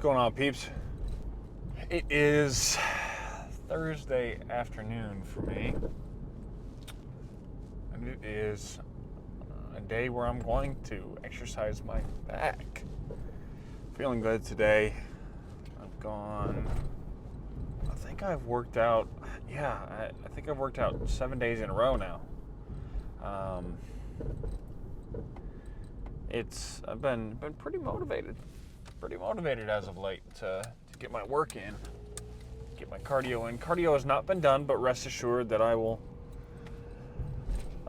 going on, peeps? It is Thursday afternoon for me, and it is a day where I'm going to exercise my back. Feeling good today. I think I've worked out, I think I've worked out 7 days in a row now. I've been pretty motivated as of late to get my work in, get my cardio in. Cardio has not been done, but rest assured that I will.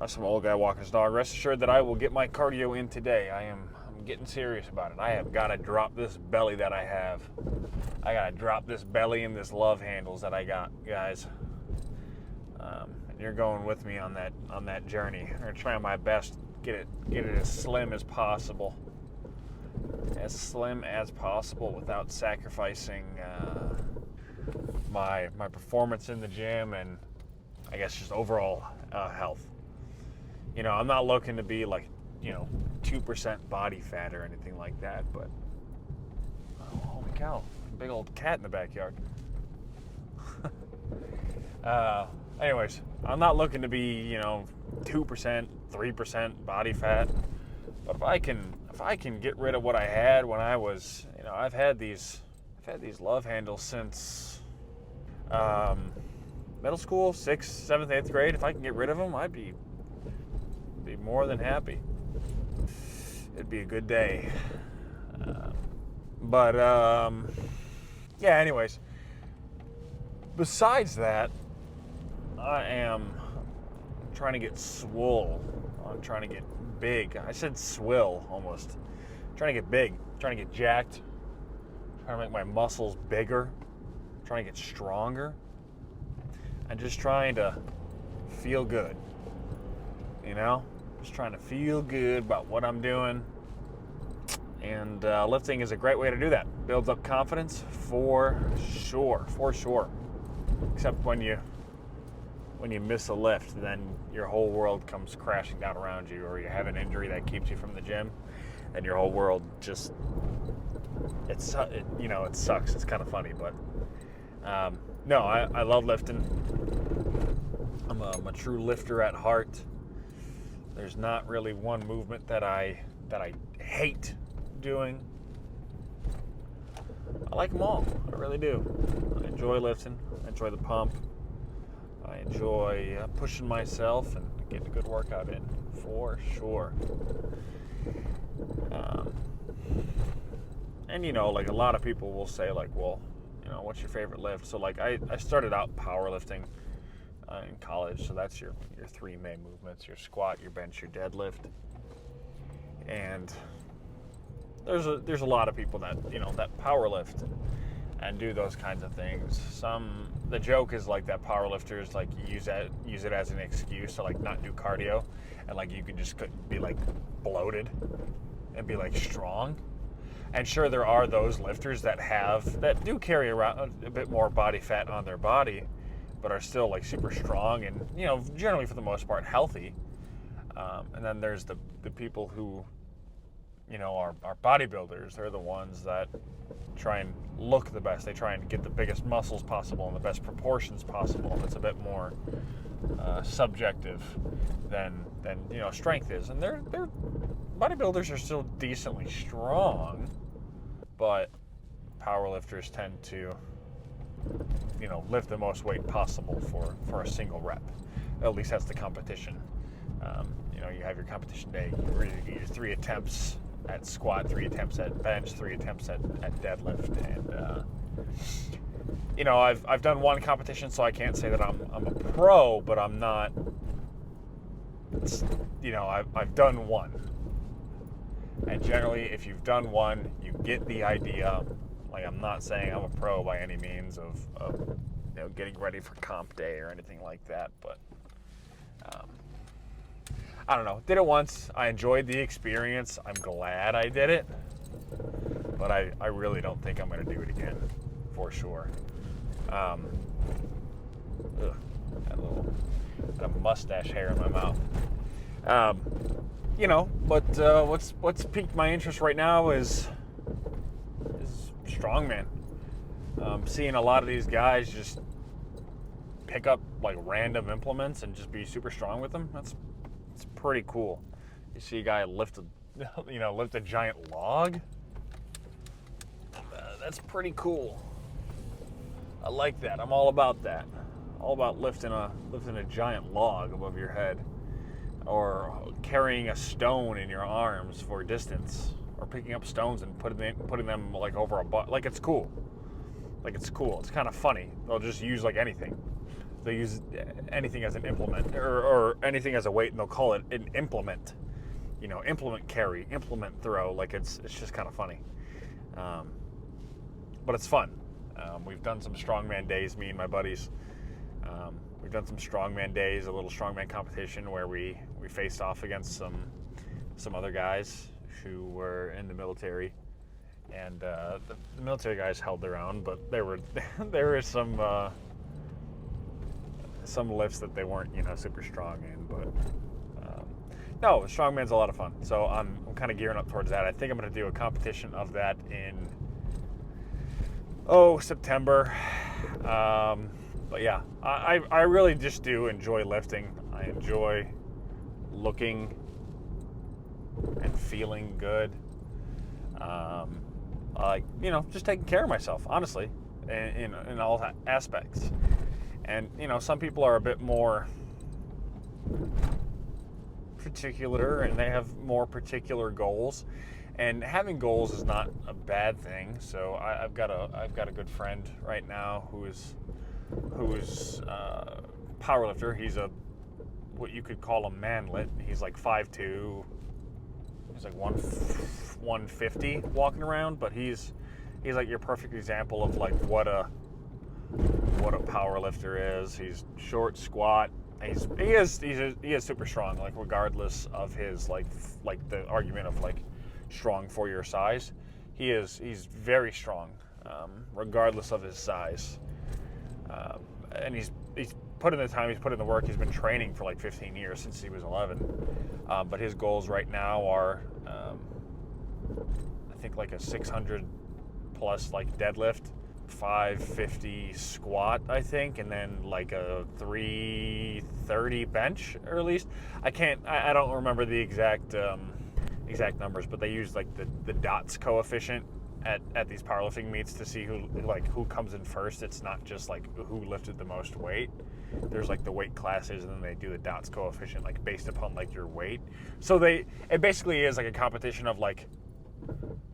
Some old guy walking his dog. Rest assured that I will get my cardio in today. I'm getting serious about it. I have got to drop this belly that I have. I got to drop this belly and this love handles that I got, guys. And you're going with me on that journey. I'm gonna try my best to get it as slim as possible. As slim as possible without sacrificing my performance in the gym and I guess just overall health. You know, I'm not looking to be like, 2% body fat or anything like that, but holy cow, big old cat in the backyard. Anyways, I'm not looking to be, 2%, 3% body fat, but if I can get rid of what I had when I was, I've had these love handles since middle school, 6th, 7th, 8th grade. If I can get rid of them, I'd be more than happy. It'd be a good day. Anyways, besides that, I am trying to get swole. I'm trying to get big. I said swill almost. I'm trying to get big, trying to get jacked, trying to make my muscles bigger, trying to get stronger, and just trying to feel good. Just trying to feel good about what I'm doing. And lifting is a great way to do that. Builds up confidence for sure. Except when you miss a lift, then your whole world comes crashing down around you, or you have an injury that keeps you from the gym, and your whole world just it sucks. It's kind of funny, but no, I love lifting. I'm a true lifter at heart. There's not really one movement that I hate doing. I like them all. I really do. I enjoy lifting. I enjoy the pump. I enjoy pushing myself and getting a good workout in, for sure. And like a lot of people will say, like, well, what's your favorite lift? So like I started out powerlifting in college, so that's your three main movements: your squat, your bench, your deadlift. And there's a lot of people that that power lift and do those kinds of things. The joke is like that power lifters like use it as an excuse to like not do cardio, and like you can just be like bloated and be like strong. And sure, there are those lifters that do carry around a bit more body fat on their body, but are still like super strong and generally for the most part healthy. And then there's the people who are bodybuilders. They're the ones that try and look the best. They try and get the biggest muscles possible and the best proportions possible. And it's a bit more subjective than strength is. And they're bodybuilders are still decently strong, but powerlifters tend to lift the most weight possible for a single rep. At least that's the competition. You have your competition day. You do 3 attempts at squat, 3 attempts at bench, 3 attempts at deadlift, and I've done one competition, so I can't say that I'm a pro, but I'm not. I've done one, and generally, if you've done one, you get the idea. Like, I'm not saying I'm a pro by any means of getting ready for comp day or anything like that, but I don't know. Did it once. I enjoyed the experience. I'm glad I did it, but I really don't think I'm going to do it again, for sure. Got a mustache hair in my mouth. But what's piqued my interest right now is strongman. Seeing a lot of these guys just pick up like random implements and just be super strong with them. It's pretty cool. You see a guy lift a giant log. That's pretty cool. I like that. I'm all about that. All about lifting a giant log above your head, or carrying a stone in your arms for distance, or picking up stones and putting them like over a butt. Like it's cool. It's kind of funny. They'll just use like anything. They'll use anything as an implement or anything as a weight, and they'll call it an implement. Implement carry, implement throw. Like it's just kind of funny. But it's fun. We've done some strongman days, me and my buddies. We've done some strongman days, a little strongman competition where we faced off against some other guys who were in the military, and the military guys held their own, but there were some lifts that they weren't super strong in. But no, strongman's a lot of fun. So I'm kind of gearing up towards that. I think I'm going to do a competition of that in September. But yeah, I really just do enjoy lifting. I enjoy looking and feeling good. I like, just taking care of myself, honestly, in all aspects. And, some people are a bit more particular, and they have more particular goals. And having goals is not a bad thing. So I've got a good friend right now who's a power lifter. He's what you could call a manlet. He's like 5'2". He's like 150 walking around, but he's like your perfect example of like what a power lifter is. He's short, squat. He is super strong, like regardless of his like the argument of like strong for your size. He's very strong, regardless of his size. And he's put in the time, he's put in the work. He's been training for like 15 years, since he was 11. But his goals right now are, I think like a 600 plus like deadlift, 550 squat, I think, and then like a 330 bench, or at least I don't remember the exact numbers, but they use like the dots coefficient at these powerlifting meets to see who comes in first. It's not just like who lifted the most weight. There's like the weight classes, and then they do the dots coefficient like based upon like your weight. So it basically is like a competition of like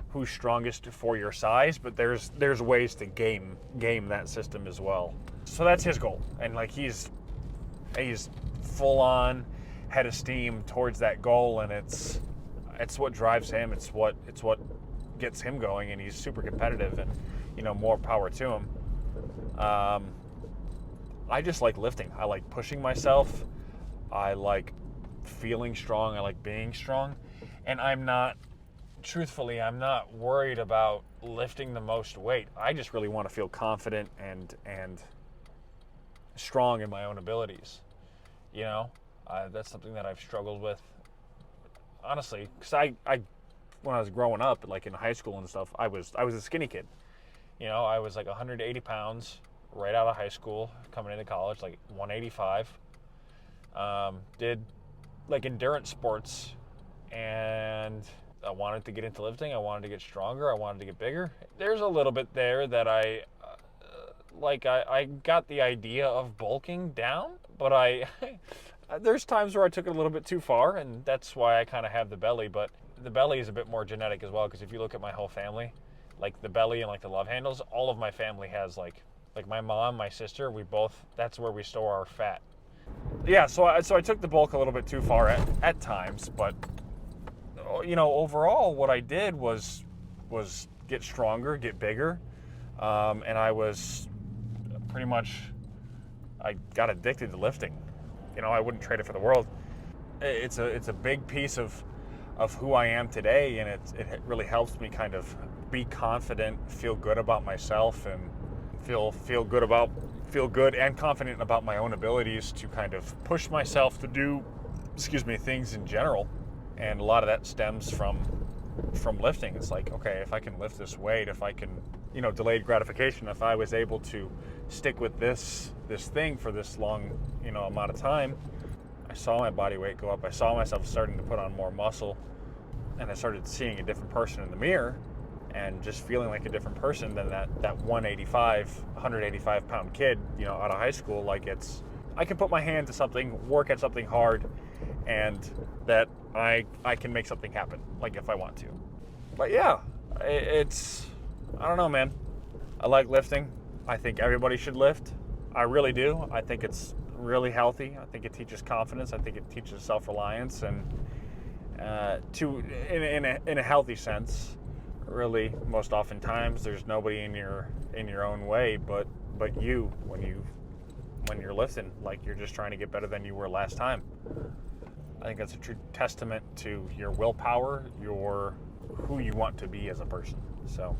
who's strongest for your size, but there's ways to game that system as well. So that's his goal, and like he's full on head of steam towards that goal, and it's what drives him. It's what gets him going, and he's super competitive, and more power to him. I just like lifting. I like pushing myself. I like feeling strong. I like being strong, and I'm not worried about lifting the most weight. I just really want to feel confident and strong in my own abilities. That's something that I've struggled with, honestly, because I when I was growing up, like in high school and stuff, I was a skinny kid. I was like 180 pounds right out of high school, coming into college, like 185. Did like endurance sports, and I wanted to get into lifting. I wanted to get stronger. I wanted to get bigger. There's a little bit there that I got the idea of bulking down, but there's times where I took it a little bit too far, and that's why I kind of have the belly. But the belly is a bit more genetic as well, because if you look at my whole family, like the belly and like the love handles, all of my family has like my mom, my sister, that's where we store our fat. Yeah, so I took the bulk a little bit too far at times, but overall what I did was get stronger, get bigger, and I was pretty much, I got addicted to lifting. I wouldn't trade it for the world. It's a big piece of who I am today, and it really helps me kind of be confident, feel good about myself, and feel good and confident about my own abilities to kind of push myself to do, things in general. And a lot of that stems from lifting. It's like, okay, if I can lift this weight, if I can delayed gratification. If I was able to stick with this thing for this long, amount of time, I saw my body weight go up. I saw myself starting to put on more muscle, and I started seeing a different person in the mirror, and just feeling like a different person than that 185 pound kid, out of high school. Like, I can put my hand to something, work at something hard, and that I can make something happen, like if I want to. But yeah, I don't know, man. I like lifting. I think everybody should lift. I really do. I think it's really healthy. I think it teaches confidence. I think it teaches self-reliance, and in a healthy sense. Really, most oftentimes there's nobody in your own way, but you when you're lifting, like you're just trying to get better than you were last time. I think that's a true testament to your willpower, who you want to be as a person. So,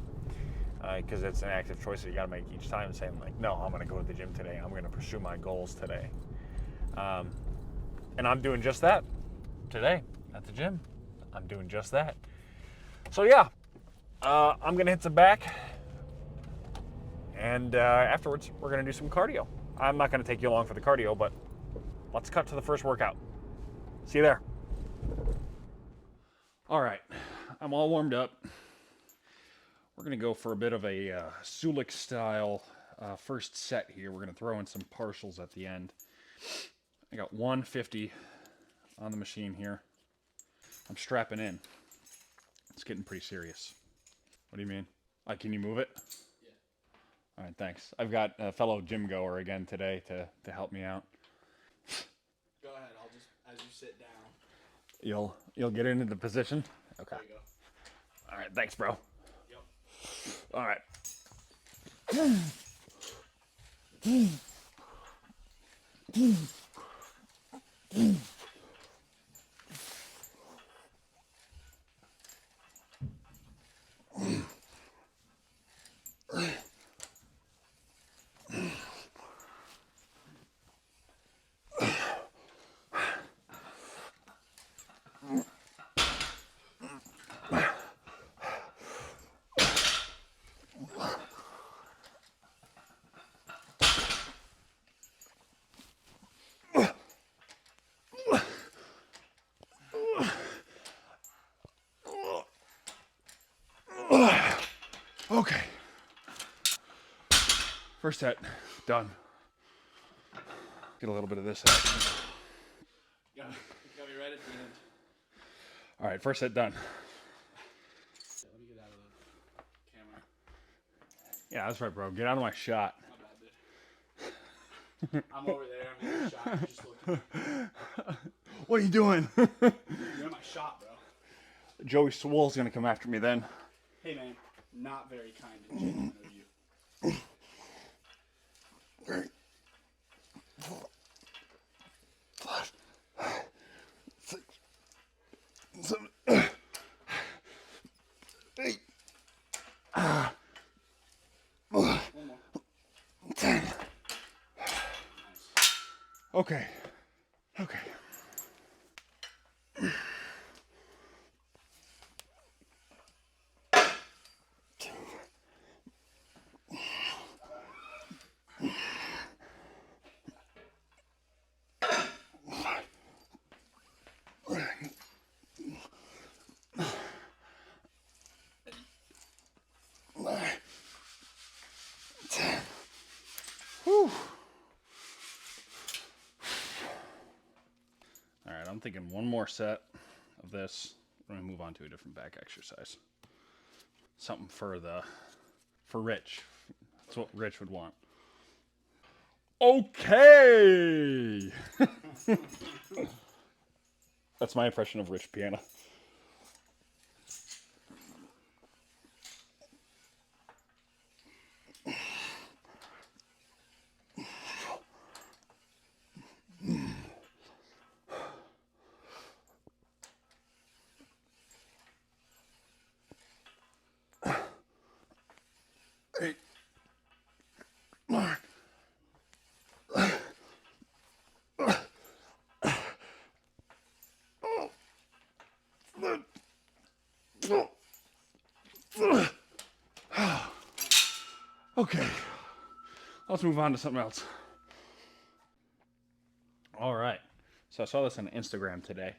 because it's an active choice that you got to make each time, saying like, no, I'm going to go to the gym today. I'm going to pursue my goals today. And I'm doing just that today at the gym. I'm doing just that. So yeah, I'm going to hit some back, and afterwards we're going to do some cardio. I'm not going to take you along for the cardio, but let's cut to the first workout. See you there. All right, I'm all warmed up. We're going to go for a bit of a Sulik style first set here. We're going to throw in some partials at the end. I got 150 on the machine here. I'm strapping in. It's getting pretty serious. What do you mean? Can you move it? Yeah. All right, thanks. I've got a fellow gym goer again today to help me out. Go ahead. I'll just, as you sit down. You'll get into the position? Okay. There you go. All right, thanks, bro. Yep. All right. Okay. First set, done. Get a little bit of this out. Got me right at the end. All right, first set done. Let me get out of the camera. Yeah, that's right, bro. Get out of my shot. My bad, dude. I'm over there. I'm in the shot. You're just looking. What are you doing? You're in my shot, bro. Joey Swole's gonna come after me then. Hey, man. Not very kind and genuine of you. 3, 4, 5, 6, 7, 8. One more. 10. Nice. Okay. Okay. Whew. All right, I'm thinking one more set of this. We're gonna move on to a different back exercise. Something for Rich. That's what Rich would want. Okay. That's my impression of Rich Piana. Okay, let's move on to something else. All right, so I saw this on Instagram today.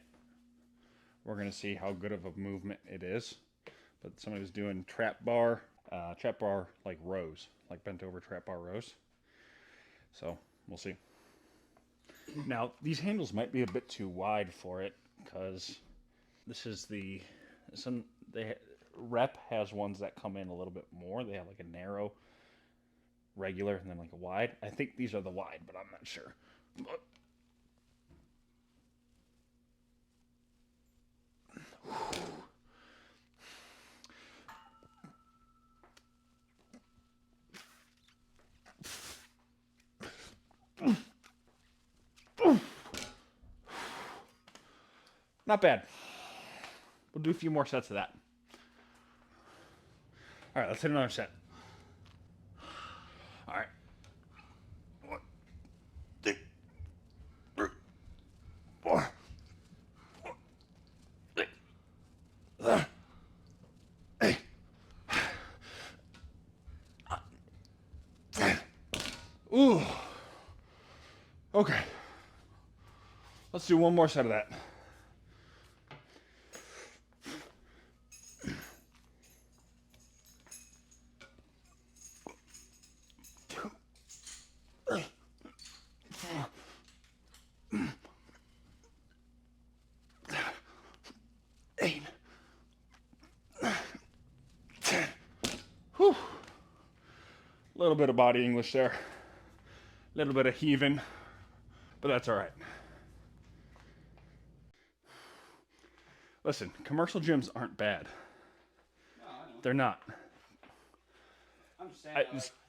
We're gonna see how good of a movement it is. But somebody was doing trap bar like rows, like bent over trap bar rows. So we'll see. Now these handles might be a bit too wide for it because this is Rep has ones that come in a little bit more. They have like a narrow, regular, and then like a wide. I think these are the wide, but I'm not sure. Not bad. We'll do a few more sets of that. All right, let's hit another set. All right. 1, 2, 3, 4. 1, 2, 3, 10. Ooh. Okay. Let's do one more set of that. Whew. A little bit of body English there. A little bit of heaving, but that's all right. Listen, commercial gyms aren't bad. No, I know. They're not. I'm just saying,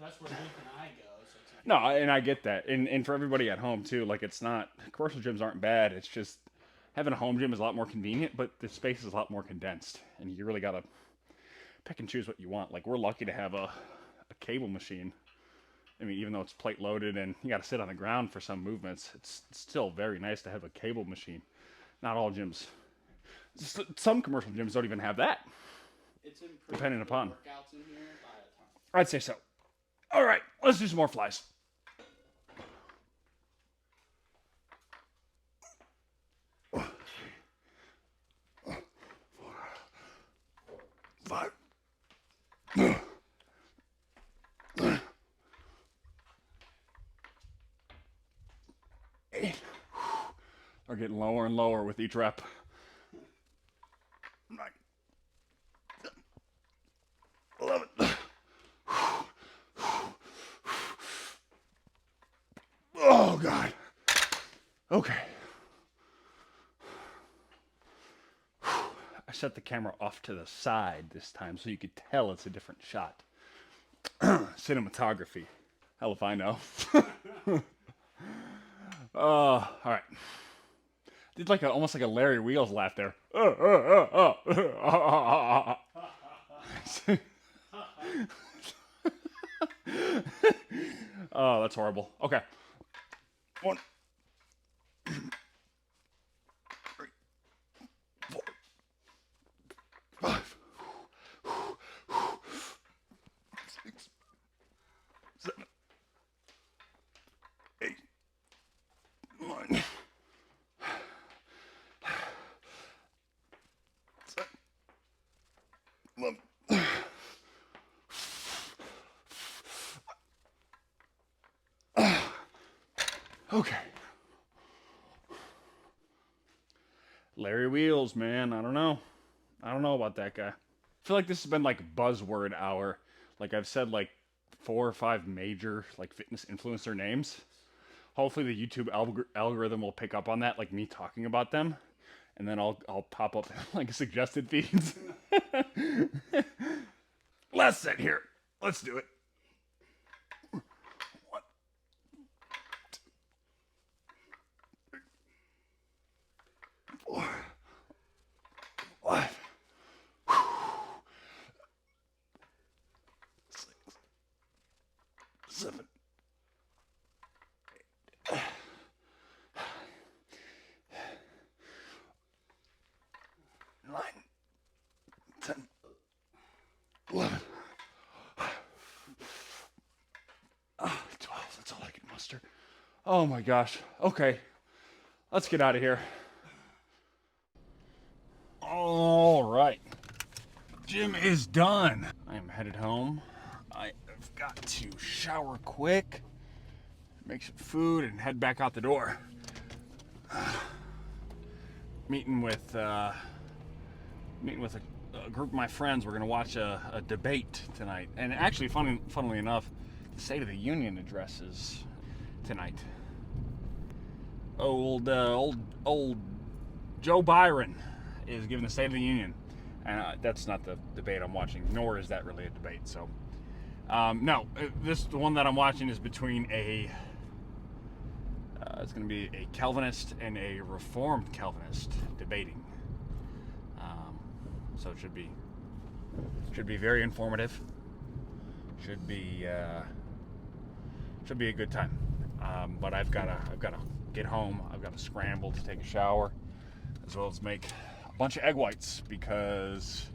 that's where Luke and I go. So it's No, and I get that. And for everybody at home, too, like it's not, commercial gyms aren't bad. It's just having a home gym is a lot more convenient, but the space is a lot more condensed. And you really got to pick and choose what you want. Like we're lucky to have a cable machine. I mean, even though it's plate loaded and you got to sit on the ground for some movements, it's still very nice to have a cable machine. Not all gyms. Some commercial gyms don't even have that. It's depending upon. Workouts in here by a ton. I'd say so. All right, let's do some more flies. Five. Eight. Are getting lower and lower with each rep. 9. 11. Oh, God. Okay. I set the camera off to the side this time so you could tell it's a different shot. Cinematography. Hell if I know. All right. Did like almost like a Larry Wheels laugh there. Oh, that's horrible. Okay. 1, 3, 4, 5, 6, 7, 8, 9, 10, 11. Okay. Larry Wheels, man. I don't know about that guy. I feel like this has been like buzzword hour. Like I've said like 4 or 5 major like fitness influencer names. Hopefully the YouTube algorithm will pick up on that, like me talking about them, and then I'll pop up like suggested feeds. Last set here. Let's do it. 1, 2, 3, 4, 5, 6, 7, 8, 9, 10, 11, monster. Oh my gosh. Okay. Let's get out of here. All right. Gym is done. I am headed home. I have got to shower quick, make some food, and head back out the door. Meeting with a group of my friends. We're gonna watch a debate tonight, and actually, funnily enough, the State of the Union addresses tonight. Old Joe Byron is giving the State of the Union, and that's not the debate I'm watching, nor is that really a debate. So, no, the one that I'm watching is between it's going to be a Calvinist and a Reformed Calvinist debating. So it should be very informative. Should be a good time. But I've got to get home. I've got to scramble to take a shower, as well as make a bunch of egg whites, because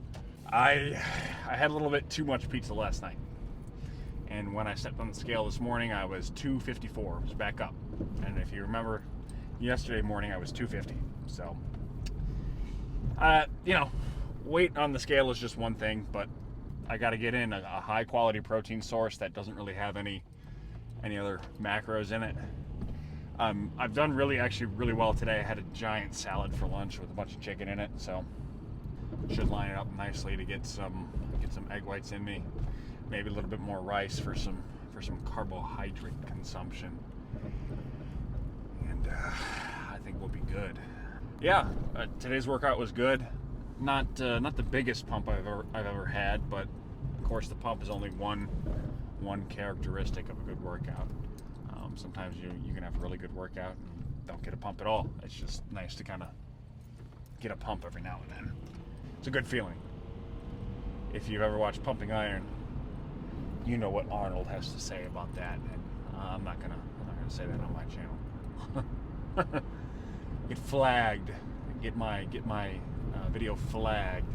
I had a little bit too much pizza last night. And when I stepped on the scale this morning, I was 254. I was back up. And if you remember, yesterday morning I was 250. So, weight on the scale is just one thing, but I got to get in a high quality protein source that doesn't really have any other macros in it. I've done actually really well today. I had a giant salad for lunch with a bunch of chicken in it, so should line it up nicely to get some egg whites in me. Maybe a little bit more rice for some carbohydrate consumption, and I think we'll be good. Yeah, today's workout was good. Not the biggest pump I've ever had, but of course the pump is only one characteristic of a good workout. Sometimes you can have a really good workout and don't get a pump at all. It's just nice to kind of get a pump every now and then. It's a good feeling. If you've ever watched Pumping Iron, you know what Arnold has to say about that, and I'm not gonna say that on my channel. Get flagged. Get my video flagged